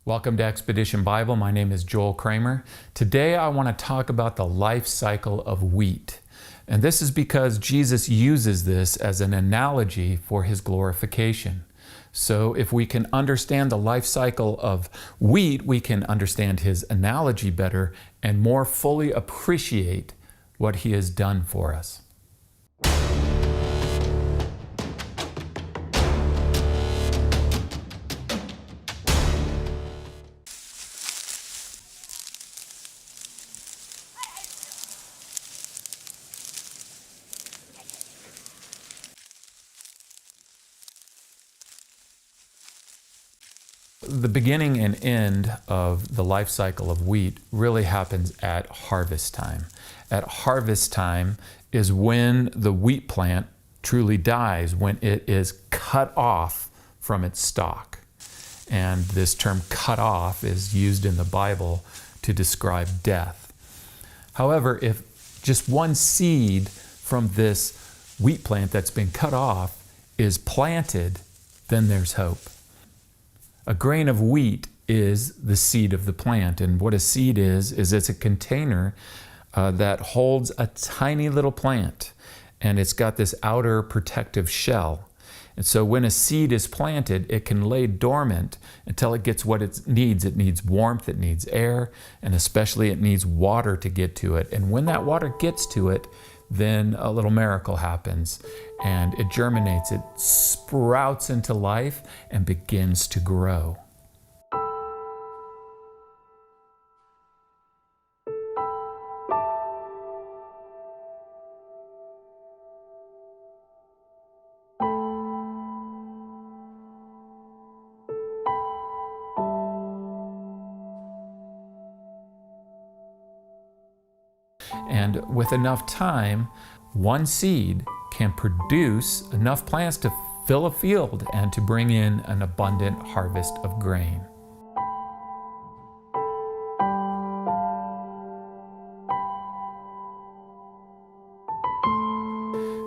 Welcome to Expedition Bible. My name is Joel Kramer. Today I want to talk about the life cycle of wheat. And this is because Jesus uses this as an analogy for his glorification. So if we can understand the life cycle of wheat, we can understand his analogy better and more fully appreciate what he has done for us. The beginning and end of the life cycle of wheat really happens at harvest time. At harvest time is when the wheat plant truly dies, when it is cut off from its stalk. And this term cut off is used in the Bible to describe death. However, if just one seed from this wheat plant that's been cut off is planted, then there's hope. A grain of wheat is the seed of the plant. And what a seed is it's a container that holds a tiny little plant. And it's got this outer protective shell. And so when a seed is planted, it can lay dormant until it gets what it needs. It needs warmth, it needs air, and especially it needs water to get to it. And when that water gets to it, then a little miracle happens and it germinates, it sprouts into life and begins to grow. And with enough time, one seed can produce enough plants to fill a field and to bring in an abundant harvest of grain.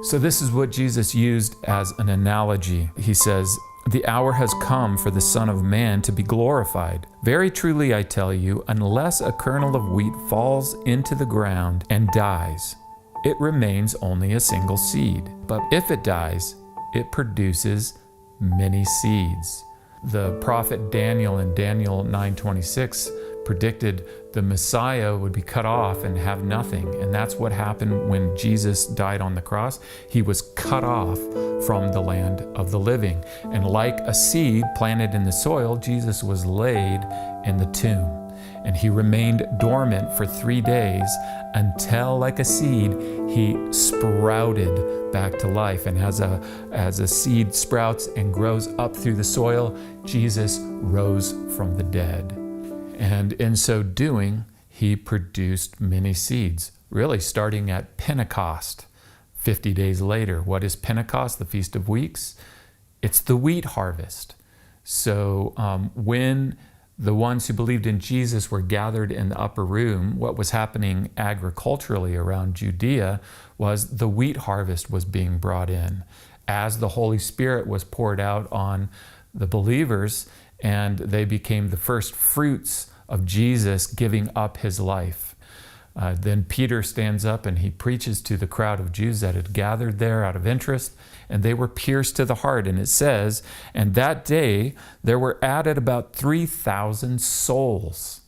So this is what Jesus used as an analogy. He says, "The hour has come for the Son of Man to be glorified. Very truly I tell you, unless a kernel of wheat falls into the ground and dies, it remains only a single seed. But if it dies, it produces many seeds." The prophet Daniel in Daniel 9:26 predicted the Messiah would be cut off and have nothing. And that's what happened when Jesus died on the cross. He was cut off from the land of the living. And like a seed planted in the soil, Jesus was laid in the tomb. And he remained dormant for 3 days until, like a seed, he sprouted back to life. And as a seed sprouts and grows up through the soil, Jesus rose from the dead. And in so doing, he produced many seeds, really starting at Pentecost, 50 days later. What is Pentecost, the Feast of Weeks? It's the wheat harvest. So when the ones who believed in Jesus were gathered in the upper room, what was happening agriculturally around Judea was the wheat harvest was being brought in as the Holy Spirit was poured out on the believers, and they became the first fruits of Jesus giving up his life. Then Peter stands up and he preaches to the crowd of Jews that had gathered there out of interest, and they were pierced to the heart. And it says, "And that day there were added about 3,000 souls."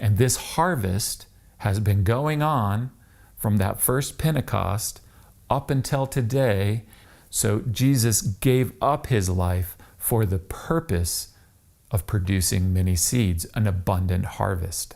And this harvest has been going on from that first Pentecost up until today. So Jesus gave up his life for the purpose of producing many seeds, an abundant harvest.